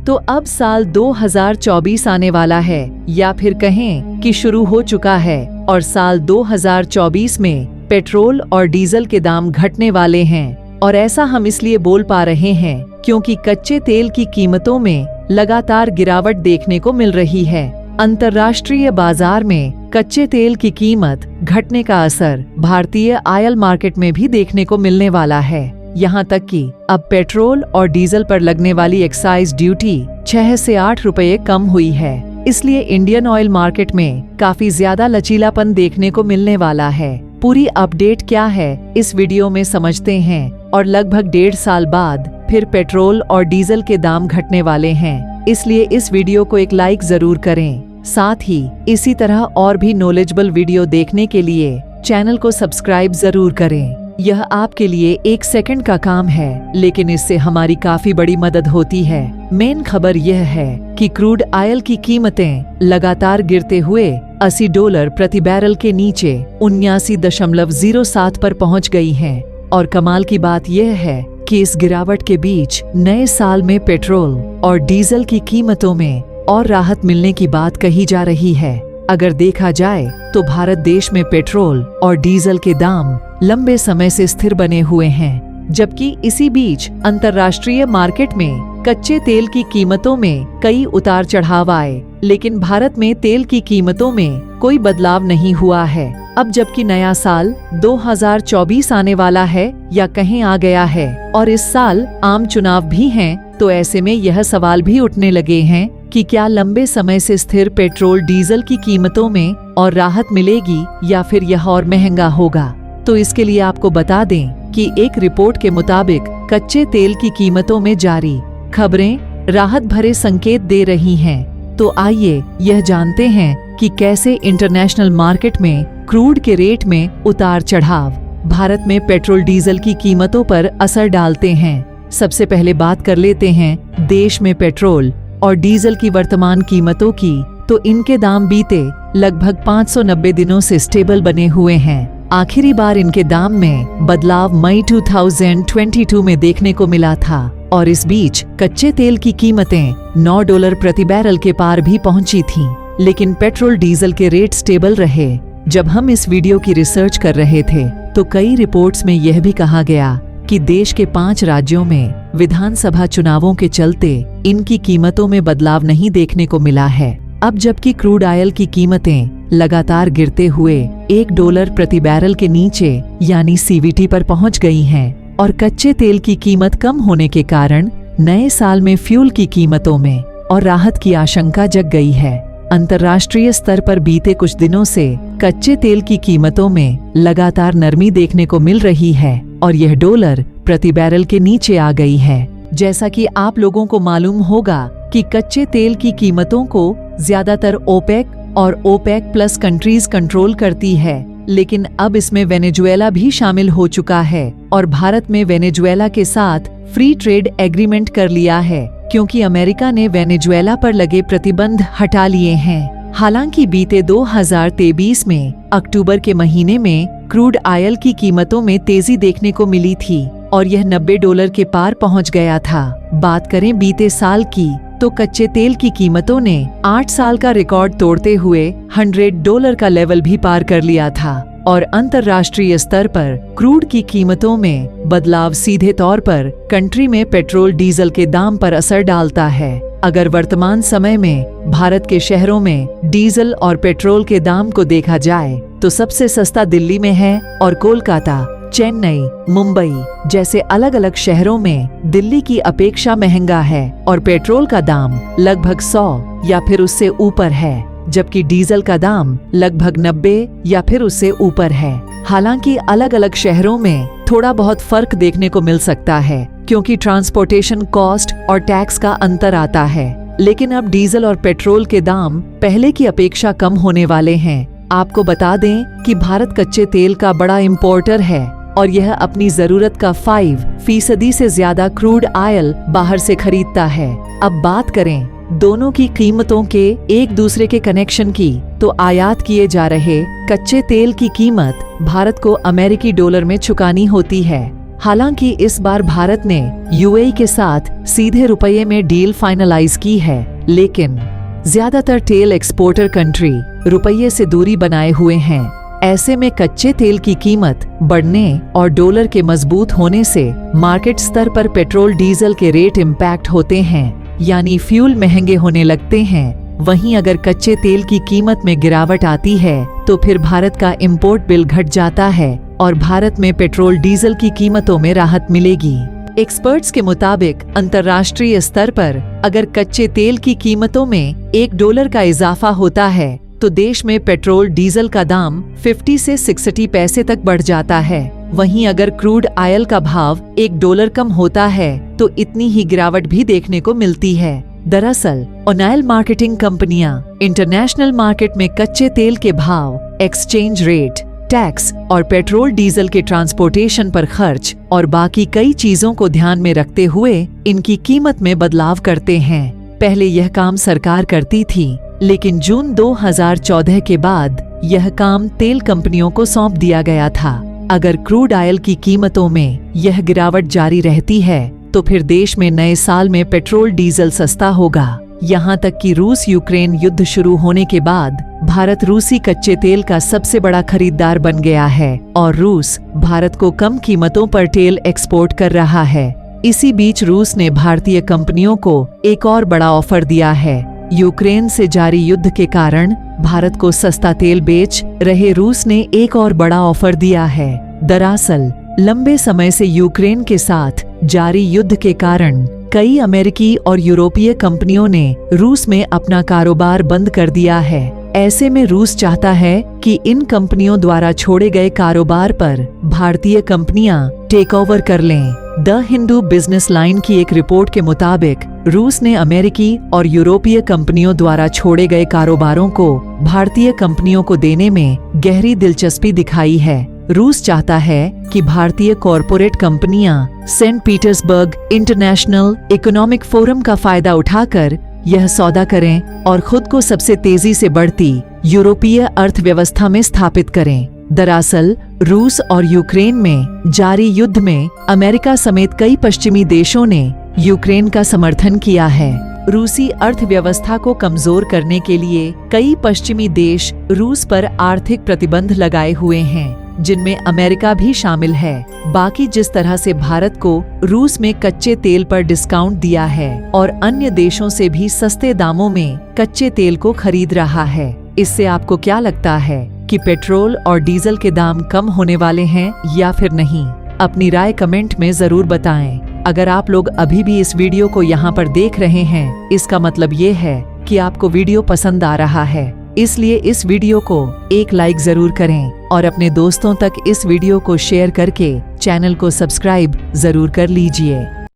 तो अब साल 2024 आने वाला है, या फिर कहें कि शुरू हो चुका है, और साल 2024 में पेट्रोल और डीजल के दाम घटने वाले हैं। और ऐसा हम इसलिए बोल पा रहे हैं क्योंकि कच्चे तेल की कीमतों में लगातार गिरावट देखने को मिल रही है। अंतर्राष्ट्रीय बाजार में कच्चे तेल की कीमत घटने का असर भारतीय ऑयल मार्केट में भी देखने को मिलने वाला है। यहाँ तक कि अब पेट्रोल और डीजल पर लगने वाली एक्साइज ड्यूटी 6 से 8 रुपये कम हुई है। इसलिए इंडियन ऑयल मार्केट में काफी ज्यादा लचीलापन देखने को मिलने वाला है। पूरी अपडेट क्या है इस वीडियो में समझते हैं, और लगभग 1.5 साल बाद फिर पेट्रोल और डीजल के दाम घटने वाले हैं। इसलिए इस वीडियो को एक लाइक जरूर करें। साथ ही इसी तरह और भी नॉलेजेबल वीडियो देखने के लिए चैनल को सब्सक्राइब जरूर करें। यह आपके लिए 1 सेकंड का काम है, लेकिन इससे हमारी काफी बड़ी मदद होती है। मेन खबर यह है कि क्रूड ऑयल की कीमतें लगातार गिरते हुए $80 प्रति बैरल के नीचे 79.07 पर पहुंच गई हैं। और कमाल की बात यह है कि इस गिरावट के बीच नए साल में पेट्रोल और डीजल की कीमतों में और राहत मिलने की बात कही जा रही है। अगर देखा जाए तो भारत देश में पेट्रोल और डीजल के दाम लंबे समय से स्थिर बने हुए हैं, जबकि इसी बीच अंतर्राष्ट्रीय मार्केट में कच्चे तेल की कीमतों में कई उतार चढ़ाव आए, लेकिन भारत में तेल की कीमतों में कोई बदलाव नहीं हुआ है। अब जबकि नया साल 2024 आने वाला है, या कहीं आ गया है, और इस साल आम चुनाव भी हैं, तो ऐसे में यह सवाल भी उठने लगे हैं कि क्या लंबे समय से स्थिर पेट्रोल डीजल की कीमतों में और राहत मिलेगी, या फिर यह और महंगा होगा। तो इसके लिए आपको बता दें कि एक रिपोर्ट के मुताबिक कच्चे तेल की कीमतों में जारी खबरें राहत भरे संकेत दे रही हैं। तो आइए यह जानते हैं कि कैसे इंटरनेशनल मार्केट में क्रूड के रेट में उतार चढ़ाव भारत में पेट्रोल डीजल की कीमतों पर असर डालते हैं। सबसे पहले बात कर लेते हैं देश में पेट्रोल और डीजल की वर्तमान कीमतों की। तो इनके दाम बीते लगभग 590 दिनों से स्टेबल बने हुए हैं। आखिरी बार इनके दाम में बदलाव मई 2022 में देखने को मिला था, और इस बीच कच्चे तेल की कीमतें $9 प्रति बैरल के पार भी पहुंची थीं। लेकिन पेट्रोल डीजल के रेट स्टेबल रहे। जब हम इस वीडियो की रिसर्च कर रहे थे तो कई रिपोर्ट्स में यह भी कहा गया कि देश के 5 राज्यों में विधानसभा चुनावों के चलते इनकी कीमतों में बदलाव नहीं देखने को मिला है। अब जबकि क्रूड ऑयल की कीमतें लगातार गिरते हुए $1 प्रति बैरल के नीचे यानी CVT पर पहुंच गई हैं, और कच्चे तेल की कीमत कम होने के कारण नए साल में फ्यूल की कीमतों में और राहत की आशंका जग गई है। अंतर्राष्ट्रीय स्तर पर बीते कुछ दिनों से कच्चे तेल की कीमतों में लगातार नरमी देखने को मिल रही है, और यह $1 प्रति बैरल के नीचे आ गई है। जैसा कि आप लोगों को मालूम होगा कि कच्चे तेल की कीमतों को ज्यादातर ओपेक और ओपेक प्लस कंट्रीज कंट्रोल करती है, लेकिन अब इसमें वेनेजुएला भी शामिल हो चुका है, और भारत में वेनेजुएला के साथ फ्री ट्रेड एग्रीमेंट कर लिया है, क्योंकि अमेरिका ने वेनेजुएला पर लगे प्रतिबंध हटा लिए हैं। हालांकि बीते 2023 में अक्टूबर के महीने में क्रूड ऑयल की कीमतों में तेजी देखने को मिली थी, और यह $90 के पार पहुंच गया था। बात करें बीते साल की तो कच्चे तेल की कीमतों ने 8 साल का रिकॉर्ड तोड़ते हुए $100 का लेवल भी पार कर लिया था, और अंतर्राष्ट्रीय स्तर पर क्रूड की कीमतों में बदलाव सीधे तौर पर कंट्री में पेट्रोल डीजल के दाम पर असर डालता है। अगर वर्तमान समय में भारत के शहरों में डीजल और पेट्रोल के दाम को देखा जाए तो सबसे सस्ता दिल्ली में है, और कोलकाता, चेन्नई, मुंबई जैसे अलग अलग शहरों में दिल्ली की अपेक्षा महंगा है, और पेट्रोल का दाम लगभग 100 या फिर उससे ऊपर है, जबकि डीजल का दाम लगभग 90 या फिर उससे ऊपर है। हालांकि अलग अलग शहरों में थोड़ा बहुत फर्क देखने को मिल सकता है, क्योंकि ट्रांसपोर्टेशन कॉस्ट और टैक्स का अंतर आता है, लेकिन अब डीजल और पेट्रोल के दाम पहले की अपेक्षा कम होने वाले हैं। आपको बता दें कि भारत कच्चे तेल का बड़ा इंपोर्टर है, और यह अपनी जरूरत का 5% से ज्यादा क्रूड ऑयल बाहर से खरीदता है। अब बात करें दोनों की कीमतों के एक दूसरे के कनेक्शन की, तो आयात किए जा रहे कच्चे तेल की कीमत भारत को अमेरिकी डॉलर में चुकानी होती है, हालांकि इस बार भारत ने यूएई के साथ सीधे रुपये में डील फाइनलाइज की है, लेकिन ज्यादातर तेल एक्सपोर्टर कंट्री रुपये से दूरी बनाए हुए हैं। ऐसे में कच्चे तेल की कीमत बढ़ने और डॉलर के मजबूत होने से मार्केट स्तर पर पेट्रोल डीजल के रेट इम्पैक्ट होते हैं, यानी फ्यूल महंगे होने लगते हैं। वहीं अगर कच्चे तेल की कीमत में गिरावट आती है तो फिर भारत का इंपोर्ट बिल घट जाता है और भारत में पेट्रोल डीजल की कीमतों में राहत मिलेगी। एक्सपर्ट्स के मुताबिक अंतर्राष्ट्रीय स्तर पर अगर कच्चे तेल की कीमतों में $1 का इजाफा होता है तो देश में पेट्रोल डीजल का दाम 50 से 60 पैसे तक बढ़ जाता है। वहीं अगर क्रूड ऑयल का भाव $1 कम होता है तो इतनी ही गिरावट भी देखने को मिलती है। दरअसल ऑयल मार्केटिंग कंपनियां इंटरनेशनल मार्केट में कच्चे तेल के भाव, एक्सचेंज रेट, टैक्स और पेट्रोल डीजल के ट्रांसपोर्टेशन पर खर्च और बाकी कई चीजों को ध्यान में रखते हुए इनकी कीमत में बदलाव करते हैं। पहले यह काम सरकार करती थी, लेकिन जून 2014 के बाद यह काम तेल कंपनियों को सौंप दिया गया था। अगर क्रूड ऑयल की कीमतों में यह गिरावट जारी रहती है तो फिर देश में नए साल में पेट्रोल डीजल सस्ता होगा। यहाँ तक कि रूस यूक्रेन युद्ध शुरू होने के बाद भारत रूसी कच्चे तेल का सबसे बड़ा खरीदार बन गया है और रूस भारत को कम कीमतों पर तेल एक्सपोर्ट कर रहा है। इसी बीच रूस ने भारतीय कंपनियों को एक और बड़ा ऑफर दिया है। यूक्रेन से जारी युद्ध के कारण भारत को सस्ता तेल बेच रहे रूस ने एक और बड़ा ऑफर दिया है। दरअसल लंबे समय से यूक्रेन के साथ जारी युद्ध के कारण कई अमेरिकी और यूरोपीय कंपनियों ने रूस में अपना कारोबार बंद कर दिया है। ऐसे में रूस चाहता है कि इन कंपनियों द्वारा छोड़े गए कारोबार पर भारतीय कंपनियां टेक ओवर कर लें। द हिंदू बिजनेस लाइन की एक रिपोर्ट के मुताबिक रूस ने अमेरिकी और यूरोपीय कंपनियों द्वारा छोड़े गए कारोबारों को भारतीय कंपनियों को देने में गहरी दिलचस्पी दिखाई है। रूस चाहता है कि भारतीय कॉरपोरेट कंपनियां Saint Petersburg international economic forum का फायदा उठाकर यह सौदा करें और खुद को सबसे तेजी से बढ़ती यूरोपीय अर्थव्यवस्था में स्थापित करें। दरअसल रूस और यूक्रेन में जारी युद्ध में अमेरिका समेत कई पश्चिमी देशों ने यूक्रेन का समर्थन किया है। रूसी अर्थव्यवस्था को कमजोर करने के लिए कई पश्चिमी देश रूस पर आर्थिक प्रतिबंध लगाए हुए हैं, जिनमें अमेरिका भी शामिल है। बाकी जिस तरह से भारत को रूस में कच्चे तेल पर डिस्काउंट दिया है और अन्य देशों से भी सस्ते दामों में कच्चे तेल को खरीद रहा है, इससे आपको क्या लगता है कि पेट्रोल और डीजल के दाम कम होने वाले हैं या फिर नहीं? अपनी राय कमेंट में जरूर बताएं। अगर आप लोग अभी भी इस वीडियो को यहाँ पर देख रहे हैं, इसका मतलब ये है कि आपको वीडियो पसंद आ रहा है। इसलिए इस वीडियो को एक लाइक जरूर करें और अपने दोस्तों तक इस वीडियो को शेयर करके चैनल को सब्सक्राइब जरूर कर लीजिए।